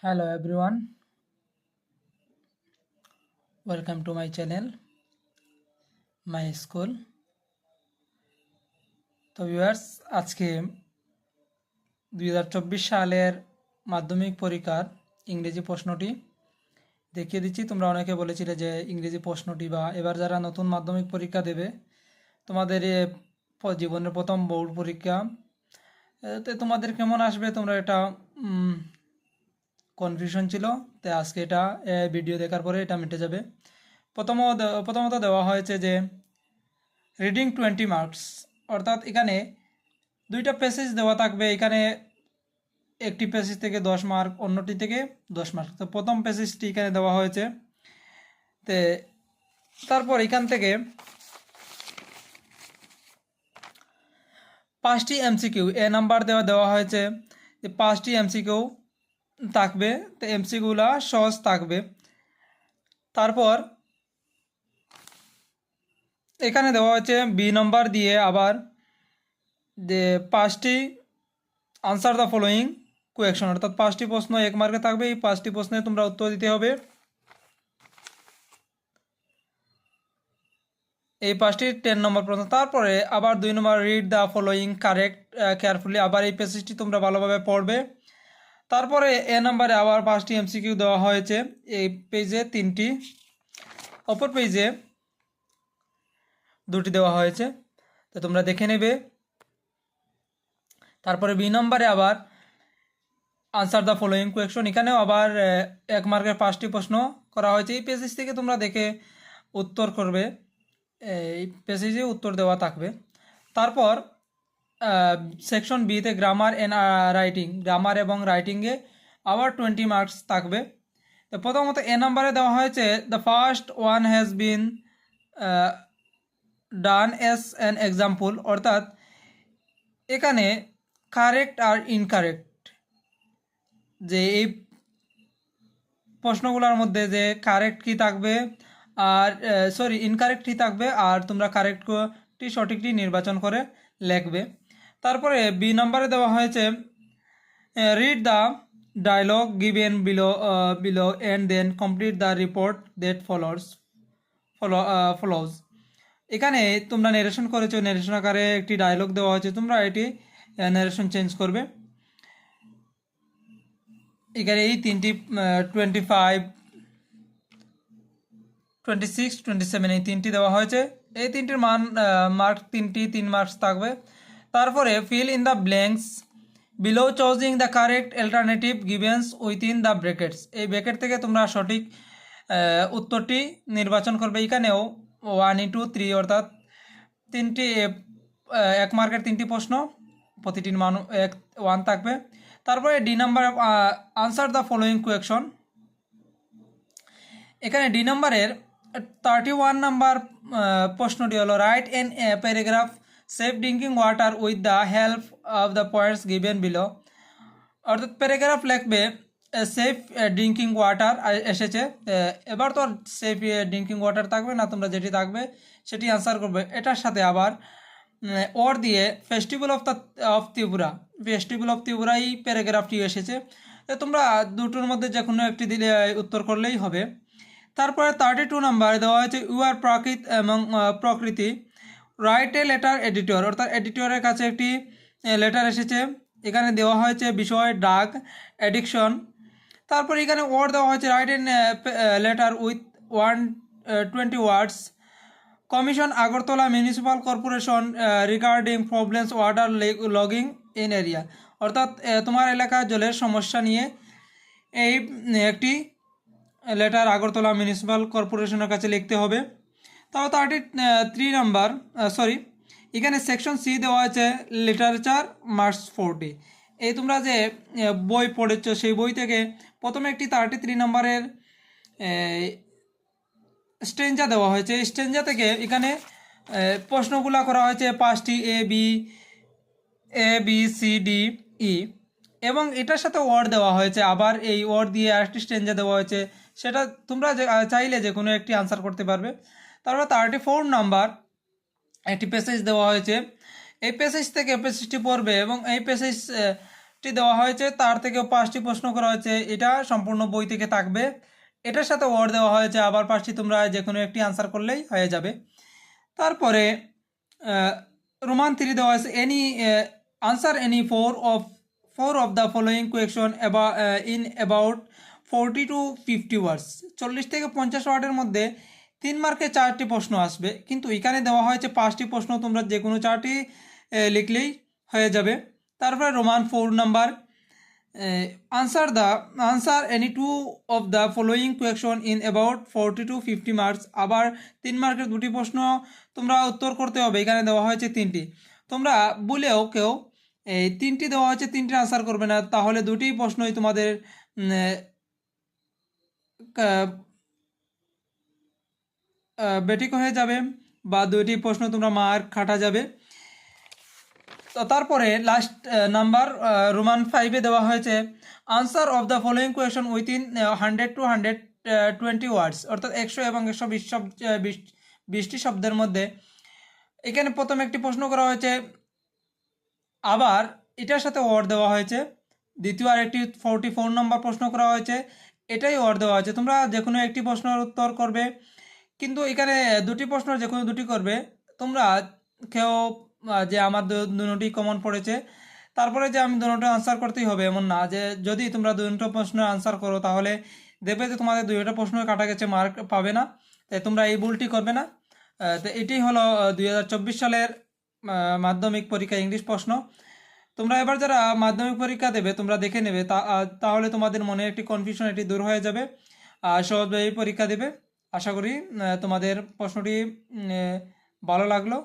Hello everyone, welcome to my channel, my school. তো viewers, আজকে 2024 সালের মাধ্যমিক পরীক্ষার ইংরেজি প্রশ্নটি দেখিয়ে দিচ্ছি। তোমরা অনেকে বলেছিলে যে ইংরেজি প্রশ্নটি বা এবার যারা নতুন মাধ্যমিক পরীক্ষা দেবে, তোমাদের জীবনের প্রথম বোর্ড পরীক্ষা, তো তোমাদের কেমন আসবে তোমরা এটা কনফিউশন ছিল। তো আজকে এটা ভিডিও দেখার পরে এটা মিটে যাবে। প্রথমত দেওয়া হয়েছে যে রিডিং 20 মার্কস, অর্থাৎ এখানে দুইটা প্যাসেজ দেওয়া থাকবে। এখানে একটি প্যাসেজ থেকে 10 মার্ক, অন্যটি থেকে 10 মার্ক। তো প্রথম প্যাসেজটি এখানে দেওয়া হয়েছে। তো তারপর এখান থেকে 5টি এমসিকিউ নাম্বার দেওয়া হয়েছে। 5টি এমসিকিউ থাকবে, তো এমসিকিউগুলা সহজ থাকবে। তারপর এখানে দেওয়া হয়েছে বি নাম্বার দিয়ে আবার যে 5টি আনসার দ্য ফলোয়িং কোয়েকশন, অর্থাৎ 5টি প্রশ্ন 1 মার্কে থাকবে। এই 5টি প্রশ্নে তোমরা উত্তর দিতে হবে। এই 5টি 10 নম্বর প্রশ্ন। তারপরে আবার 2 নম্বর read the following correct carefully, আবার এই প্যাসেজটি তোমরা ভালোভাবে পড়বে। তারপরে নাম্বারে আবার 5টি এমসিকিউ দেওয়া হয়েছে। এই পেজে 3টি, অপর পেজে 2টি দেওয়া হয়েছে, তো তোমরা দেখে নেবে। তারপরে বি নম্বরে আবার আনসার দ্য ফলোয়িং কোয়েকশন, এখানেও আবার 1 মার্কের 5টি প্রশ্ন করা হয়েছে। এই পেজেস থেকে তোমরা দেখে উত্তর করবে, এই পেজে উত্তর দেওয়া থাকবে। তারপর সেকশন বিতে গ্রামার অ্যান্ড রাইটিং, গ্রামার এবং রাইটিংয়ে আবার 20 মার্কস থাকবে। তো প্রথমত নাম্বারে দেওয়া হয়েছে the first one has been done S an example, অর্থাৎ এখানে কারেক্ট আর ইনকারেক্ট, যে এই প্রশ্নগুলোর মধ্যে যে কারেক্ট কী থাকবে আর ইনকারেক্ট কী থাকবে, আর তোমরা কারেক্টটি সঠিকটি নির্বাচন করে লিখবে। তারপরে বি নম্বরে দেওয়া হয়েছে read the dialogue given below and then complete the report that follows. এখানে তোমরা নারেশন করেছো, নারেশন আকারে একটি ডায়লগ দেওয়া হয়েছে, তোমরা এটি নারেশন চেঞ্জ করবে। এখানে এই 3টি 25, 26, 27 এই 3টি দেওয়া হয়েছে। এই 3টির মার্ক 3 মার্কস থাকবে। তারপরে fill in the blanks below choosing the correct alternative givens within the brackets, এই ব্র্যাকেট থেকে তোমরা সঠিক উত্তরটি নির্বাচন করবে। এখানেও 1 into 3, অর্থাৎ 3টি 1 মার্কের 3টি প্রশ্ন, প্রতিটির মান 1 থাকবে। তারপরে D number answer the following question, এখানে ডি নাম্বারের 31 নাম্বার প্রশ্নটি হলো write an paragraph safe drinking water with the help of the points given below, অর্থাৎ প্যারাগ্রাফ লিখবে সেফ ড্রিঙ্কিং ওয়াটার এসেছে। এবার তো সেফ ড্রিঙ্কিং ওয়াটার থাকবে না, তোমরা যেটি থাকবে সেটি আনসার করবে। এটার সাথে আবার ওর দিয়ে festival of Tripura, festival of Tripura এই প্যারাগ্রাফটি এসেছে। তোমরা দুটোর মধ্যে যে কোনো একটি দিলে উত্তর করলেই হবে। তারপরে 32 নাম্বার দেওয়া হয়েছে ইউআর প্রকৃতি রাইট এ লেটার এডিটর, অর্থাৎ এডিটরের কাছে একটি লেটার এসেছে। এখানে দেওয়া হয়েছে বিষয় ড্রাগ অ্যাডিকশন। তারপরে এখানে ওয়ার্ড দেওয়া হয়েছে write an letter with 120 words commission Agartala municipal corporation regarding problems water logging in area, অর্থাৎ তোমার এলাকার জলের সমস্যা নিয়ে এই একটি লেটার আগরতলা মিউনিসিপাল কর্পোরেশনের কাছে লিখতে হবে। তারপর 33 নাম্বার এখানে সেকশন সি দেওয়া আছে লিটারেচার মার্কস 40। এই তোমরা যে বই পড়েছ সেই বই থেকে প্রথমে একটি 33 নাম্বারের স্টেঞ্জা দেওয়া হয়েছে। স্টেঞ্জা থেকে এখানে প্রশ্নগুলো করা হয়েছে 5টি A B C D E, এবং এটার সাথে ওয়ার্ড দেওয়া হয়েছে। আবার এই ওয়ার্ড দিয়ে আরেকটি স্টেঞ্জা দেওয়া হয়েছে, সেটা তোমরা চাইলে যে কোনো একটি আনসার করতে পারবে। তারপর 34 নাম্বার একটি প্যাসেজ দেওয়া হয়েছে। এই প্যাসেজ থেকে প্যাসেজটি পড়বে এবং এই প্যাসেজ দেওয়া হয়েছে, তার থেকেও 5টি প্রশ্ন করা হয়েছে, এটা সম্পূর্ণ বই থেকে থাকবে। এটার সাথে ওয়ার্ড দেওয়া হয়েছে, আবার 5টি তোমরা যে কোনো একটি আনসার করলেই হয়ে যাবে। তারপরে রোমান 3 দেওয়া হয়েছে, any answer any four of the following question in about 40 to 50 ওয়ার্ডস। 40 থেকে 50 ওয়ার্ডের মধ্যে 3 মার্কে 4টি প্রশ্ন আসবে, কিন্তু এখানে দেওয়া হয়েছে 5টি প্রশ্ন, তোমরা যে কোনো 4টি লিখলেই হয়ে যাবে। তারপরে roman 4 number, answer any two of the following question in about 40 to 50 marks. আবার 3 মার্কের 2টি প্রশ্ন তোমরা উত্তর করতে হবে, এখানে দেওয়া হয়েছে 3টি। তোমরা বলেও কেউ এই 3টি দেওয়া হয়েছে 3টি আনসার করবে না, তাহলে 2টি প্রশ্নই তোমাদের বেঠিক হয়ে যাবে, বা 2টি প্রশ্ন তোমরা মার্ক কাটা যাবে। তো তারপরে লাস্ট নাম্বার রোমান 5-এ দেওয়া হয়েছে, answer of the following question within 100 to 120 ওয়ার্ডস, অর্থাৎ 100 এবং 120 20টি শব্দের মধ্যে। এখানে প্রথম একটি প্রশ্ন করা হয়েছে, আবার এটার সাথে ওয়ার্ড দেওয়া হয়েছে। দ্বিতীয় আরেকটি 44 নম্বর প্রশ্ন করা হয়েছে, এটাই ওয়ার্ড দেওয়া হয়েছে। তোমরা যে কোনো একটি প্রশ্নের উত্তর করবে, কিন্তু এখানে 2টি প্রশ্ন যে কোনো 2টি করবে। তোমরা কেউ যে আমার দুটি কমন পড়েছে, তারপরে যে আমি দুটো আনসার করতেই হবে এমন না, যে যদি তোমরা দুটো প্রশ্নের আনসার করো তাহলে দেখবে যে তোমাদের 2টা প্রশ্ন কাটা গেছে, মার্ক পাবে না। তাই তোমরা এই ভুলটি করবে না। তো এটি হলো 2024 সালের মাধ্যমিক পরীক্ষা ইংলিশ প্রশ্ন। তোমরা এবার যারা মাধ্যমিক পরীক্ষা দেবে তোমরা দেখে নেবে, তাহলে তোমাদের মনে একটি কনফিউশন এটি দূর হয়ে যাবে, আর সহজভাবে পরীক্ষা দেবে। আশা করি তোমাদের প্রশ্নটি ভালো লাগলো।